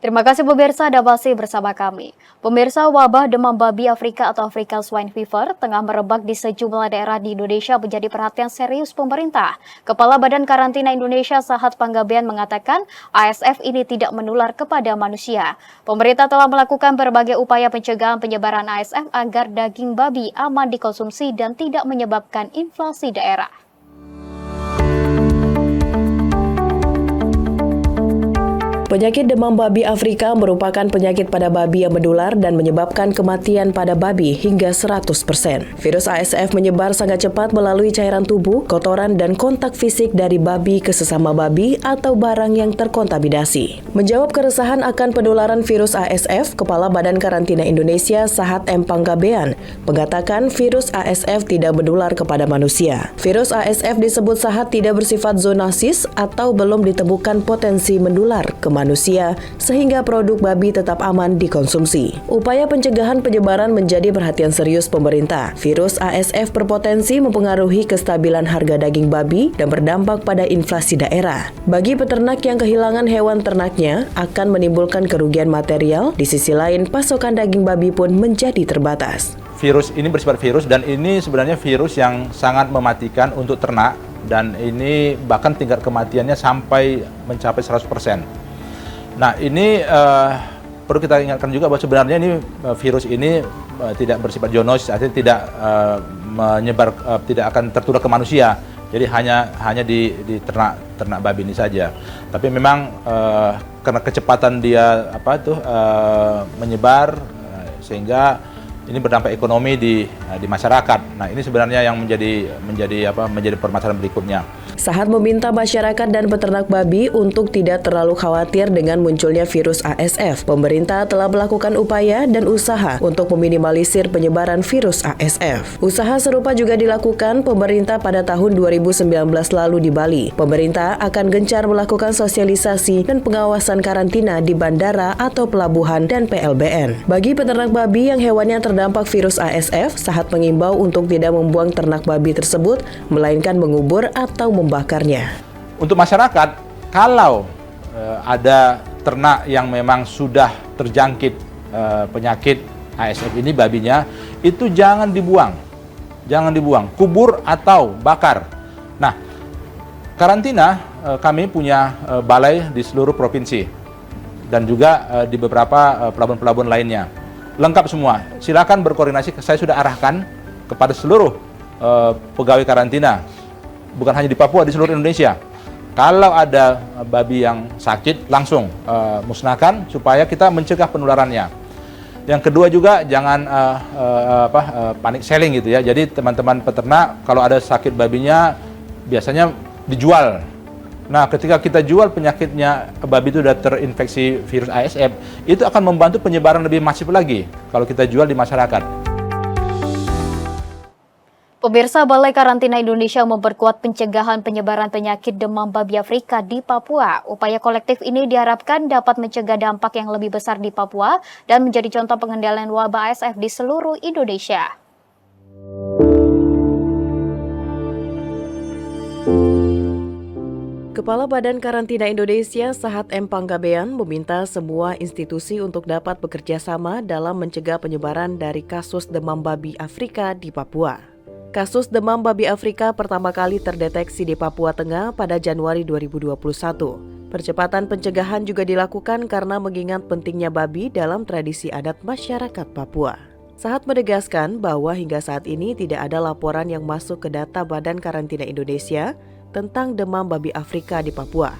Terima kasih pemirsa Anda masih bersama kami. Pemirsa, wabah demam babi Afrika atau African Swine Fever tengah merebak di sejumlah daerah di Indonesia menjadi perhatian serius pemerintah. Kepala Badan Karantina Indonesia Sahat Panggabean mengatakan ASF ini tidak menular kepada manusia. Pemerintah telah melakukan berbagai upaya pencegahan penyebaran ASF agar daging babi aman dikonsumsi dan tidak menyebabkan inflasi daerah. Penyakit demam babi Afrika merupakan penyakit pada babi yang menular dan menyebabkan kematian pada babi hingga 100%. Virus ASF menyebar sangat cepat melalui cairan tubuh, kotoran, dan kontak fisik dari babi ke sesama babi atau barang yang terkontaminasi. Menjawab keresahan akan penularan virus ASF, Kepala Badan Karantina Indonesia Sahat M. Panggabean mengatakan virus ASF tidak menular kepada manusia. Virus ASF disebut Sahat tidak bersifat zoonosis atau belum ditemukan potensi menular ke manusia sehingga produk babi tetap aman dikonsumsi. Upaya pencegahan penyebaran menjadi perhatian serius pemerintah. Virus ASF berpotensi mempengaruhi kestabilan harga daging babi dan berdampak pada inflasi daerah. Bagi peternak yang kehilangan hewan ternaknya akan menimbulkan kerugian material. Di sisi lain, pasokan daging babi pun menjadi terbatas. Virus ini bersifat virus dan ini sebenarnya virus yang sangat mematikan untuk ternak dan ini bahkan tingkat kematiannya sampai mencapai 100%. Nah, ini perlu kita ingatkan juga bahwa sebenarnya ini virus ini tidak bersifat zoonosis, artinya tidak menyebar, tidak akan tertular ke manusia. Jadi hanya di ternak babi ini saja. Tapi memang karena kecepatan dia menyebar sehingga ini berdampak ekonomi di masyarakat. Nah, ini sebenarnya yang menjadi permasalahan berikutnya. Sahat meminta masyarakat dan peternak babi untuk tidak terlalu khawatir dengan munculnya virus ASF. Pemerintah telah melakukan upaya dan usaha untuk meminimalisir penyebaran virus ASF. Usaha serupa juga dilakukan pemerintah pada tahun 2019 lalu di Bali. Pemerintah akan gencar melakukan sosialisasi dan pengawasan karantina di bandara atau pelabuhan dan PLBN. Bagi peternak babi yang hewannya terdampak virus ASF, Sahat mengimbau untuk tidak membuang ternak babi tersebut, melainkan mengubur atau membakarnya. Untuk masyarakat, kalau ada ternak yang memang sudah terjangkit penyakit ASF ini babinya, itu jangan dibuang, kubur atau bakar. Nah, karantina kami punya balai di seluruh provinsi dan juga di beberapa pelabuhan-pelabuhan lainnya. Lengkap semua. Silakan berkoordinasi. Saya sudah arahkan kepada seluruh pegawai karantina. Bukan hanya di Papua, di seluruh Indonesia. Kalau ada babi yang sakit, langsung musnahkan supaya kita mencegah penularannya. Yang kedua juga jangan panik selling gitu ya. Jadi teman-teman peternak kalau ada sakit babinya biasanya dijual. Nah, ketika kita jual penyakitnya babi itu sudah terinfeksi virus ASF, itu akan membantu penyebaran lebih masif lagi kalau kita jual di masyarakat. Pemirsa, Balai Karantina Indonesia memperkuat pencegahan penyebaran penyakit demam babi Afrika di Papua. Upaya kolektif ini diharapkan dapat mencegah dampak yang lebih besar di Papua dan menjadi contoh pengendalian wabah ASF di seluruh Indonesia. Kepala Badan Karantina Indonesia Sahat M. Panggabean meminta semua institusi untuk dapat bekerja sama dalam mencegah penyebaran dari kasus demam babi Afrika di Papua. Kasus demam babi Afrika pertama kali terdeteksi di Papua Tengah pada Januari 2021. Percepatan pencegahan juga dilakukan karena mengingat pentingnya babi dalam tradisi adat masyarakat Papua. Sahat menegaskan bahwa hingga saat ini tidak ada laporan yang masuk ke data Badan Karantina Indonesia tentang demam babi Afrika di Papua.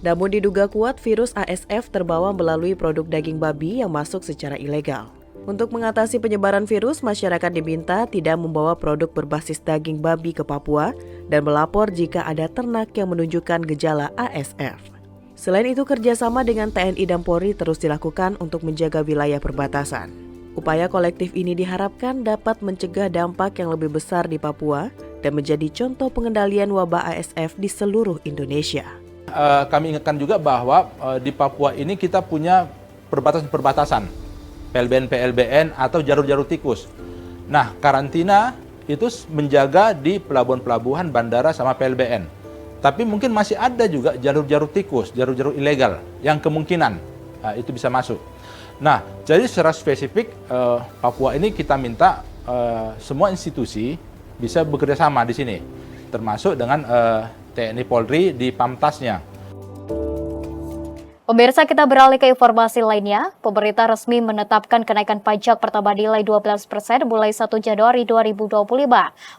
Namun diduga kuat virus ASF terbawa melalui produk daging babi yang masuk secara ilegal. Untuk mengatasi penyebaran virus, masyarakat diminta tidak membawa produk berbasis daging babi ke Papua dan melapor jika ada ternak yang menunjukkan gejala ASF. Selain itu, kerjasama dengan TNI dan Polri terus dilakukan untuk menjaga wilayah perbatasan. Upaya kolektif ini diharapkan dapat mencegah dampak yang lebih besar di Papua dan menjadi contoh pengendalian wabah ASF di seluruh Indonesia. Kami ingatkan juga bahwa di Papua ini kita punya perbatasan-perbatasan. PLBN atau jalur-jalur tikus. Nah, karantina itu menjaga di pelabuhan-pelabuhan, bandara sama PLBN. Tapi mungkin masih ada juga jalur-jalur tikus, jalur-jalur ilegal yang kemungkinan itu bisa masuk. Nah, jadi secara spesifik Papua ini kita minta semua institusi bisa bekerja sama di sini, termasuk dengan TNI Polri di Pamtasnya. Pemirsa, kita beralih ke informasi lainnya. Pemerintah resmi menetapkan kenaikan pajak pertambahan nilai 12% mulai 1 Januari 2025.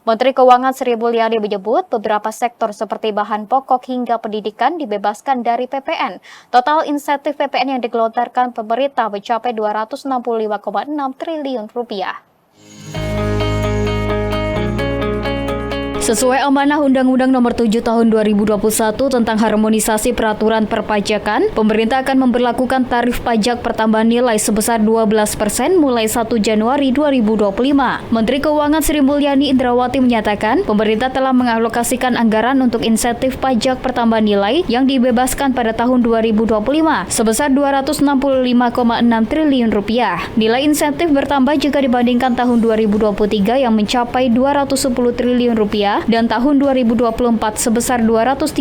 Menteri Keuangan Sri Mulyani menyebut beberapa sektor seperti bahan pokok hingga pendidikan dibebaskan dari PPN. Total insentif PPN yang digelontorkan pemerintah mencapai 265,6 triliun rupiah. Sesuai amanah Undang-Undang Nomor 7 Tahun 2021 tentang harmonisasi peraturan perpajakan, pemerintah akan memberlakukan tarif pajak pertambahan nilai sebesar 12% mulai 1 Januari 2025. Menteri Keuangan Sri Mulyani Indrawati menyatakan, pemerintah telah mengalokasikan anggaran untuk insentif pajak pertambahan nilai yang dibebaskan pada tahun 2025 sebesar 265,6 triliun rupiah. Nilai insentif bertambah jika dibandingkan tahun 2023 yang mencapai 210 triliun rupiah dan tahun 2024 sebesar 231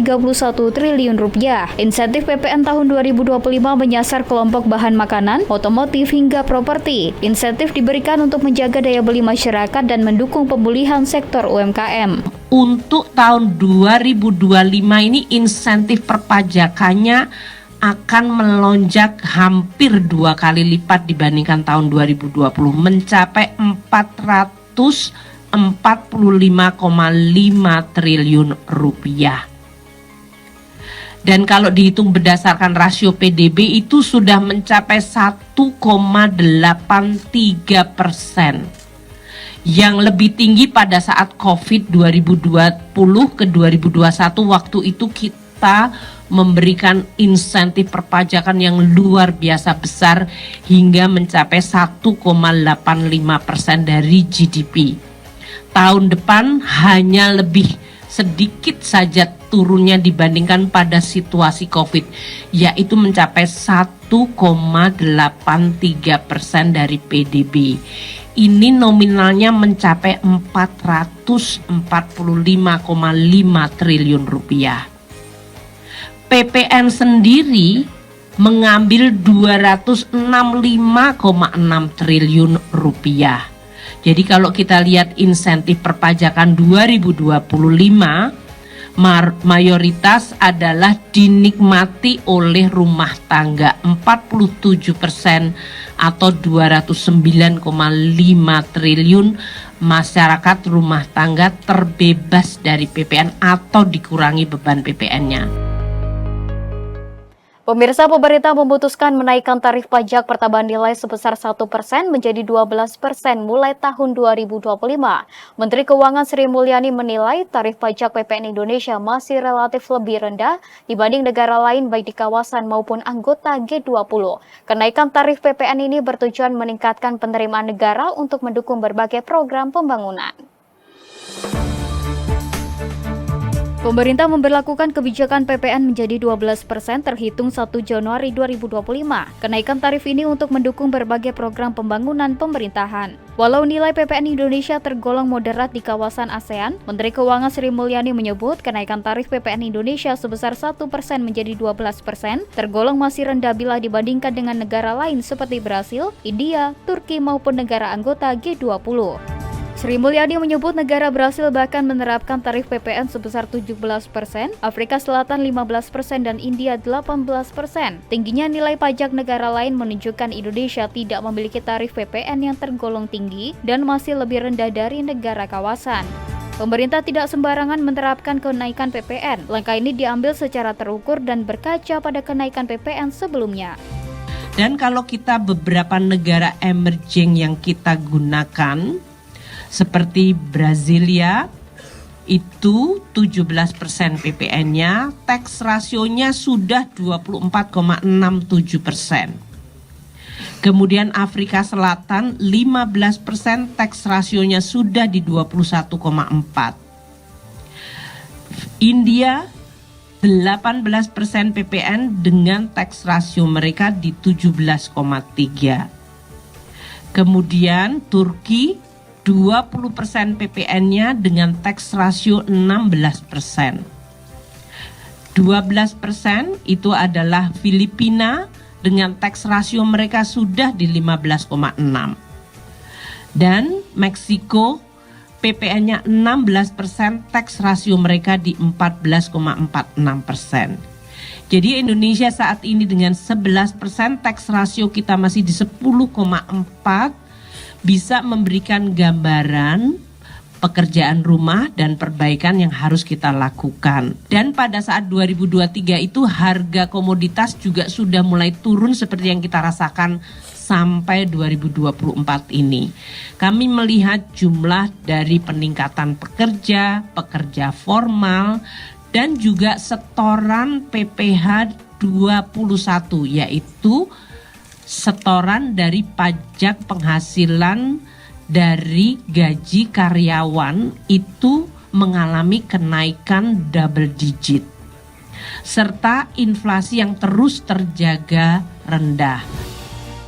triliun rupiah. Insentif PPN tahun 2025 menyasar kelompok bahan makanan, otomotif hingga properti. Insentif diberikan untuk menjaga daya beli masyarakat dan mendukung pemulihan sektor UMKM. Untuk tahun 2025 ini insentif perpajakannya akan melonjak hampir 2 kali lipat dibandingkan tahun 2020, mencapai 445,5 triliun rupiah. Dan kalau dihitung berdasarkan rasio PDB itu sudah mencapai 1,83%. Yang lebih tinggi pada saat COVID 2020 ke 2021, waktu itu kita memberikan insentif perpajakan yang luar biasa besar hingga mencapai 1,85% dari GDP. Tahun depan hanya lebih sedikit saja turunnya dibandingkan pada situasi COVID, yaitu mencapai 1,83% dari PDB. Ini nominalnya mencapai 445,5 triliun rupiah. PPN sendiri mengambil 265,6 triliun rupiah. Jadi kalau kita lihat insentif perpajakan 2025, mayoritas adalah dinikmati oleh rumah tangga 47% atau 209,5 triliun. Masyarakat rumah tangga terbebas dari PPN atau dikurangi beban PPN-nya. Pemirsa, pemerintah memutuskan menaikkan tarif pajak pertambahan nilai sebesar 1% menjadi 12% mulai tahun 2025. Menteri Keuangan Sri Mulyani menilai tarif pajak PPN Indonesia masih relatif lebih rendah dibanding negara lain baik di kawasan maupun anggota G20. Kenaikan tarif PPN ini bertujuan meningkatkan penerimaan negara untuk mendukung berbagai program pembangunan. Pemerintah memberlakukan kebijakan PPN menjadi 12% terhitung 1 Januari 2025. Kenaikan tarif ini untuk mendukung berbagai program pembangunan pemerintahan. Walau nilai PPN Indonesia tergolong moderat di kawasan ASEAN, Menteri Keuangan Sri Mulyani menyebut kenaikan tarif PPN Indonesia sebesar 1% menjadi 12% tergolong masih rendah bila dibandingkan dengan negara lain seperti Brasil, India, Turki maupun negara anggota G20. Sri Mulyani menyebut negara Brasil bahkan menerapkan tarif PPN sebesar 17%, Afrika Selatan 15% dan India 18%. Tingginya nilai pajak negara lain menunjukkan Indonesia tidak memiliki tarif PPN yang tergolong tinggi dan masih lebih rendah dari negara kawasan. Pemerintah tidak sembarangan menerapkan kenaikan PPN. Langkah ini diambil secara terukur dan berkaca pada kenaikan PPN sebelumnya. Dan kalau kita beberapa negara emerging yang kita gunakan, seperti Brasilia itu 17% PPN-nya, tax rasionya sudah 24,67%. Kemudian Afrika Selatan 15%, tax rasionya sudah di 21,4%. India 18% PPN dengan tax rasio mereka di 17,3%. Kemudian Turki 20% PPN-nya dengan tax rasio 16%. 12% itu adalah Filipina dengan tax ratio mereka sudah di 15,6. Dan Meksiko PPN-nya 16%, tax ratio mereka di 14,46%. Jadi Indonesia saat ini dengan 11%, tax ratio kita masih di 10,4, bisa memberikan gambaran pekerjaan rumah dan perbaikan yang harus kita lakukan. Dan pada saat 2023 itu harga komoditas juga sudah mulai turun seperti yang kita rasakan sampai 2024 ini. Kami melihat jumlah dari peningkatan pekerja formal, dan juga setoran PPh 21, yaitu setoran dari pajak penghasilan dari gaji karyawan itu mengalami kenaikan double digit, serta inflasi yang terus terjaga rendah.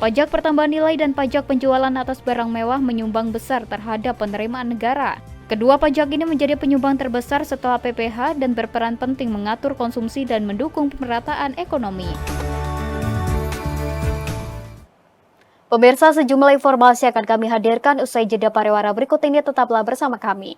Pajak pertambahan nilai dan pajak penjualan atas barang mewah menyumbang besar terhadap penerimaan negara. Kedua pajak ini menjadi penyumbang terbesar setelah PPh dan berperan penting mengatur konsumsi dan mendukung pemerataan ekonomi. Pemirsa, sejumlah informasi akan kami hadirkan usai jeda pariwara berikut ini, tetaplah bersama kami.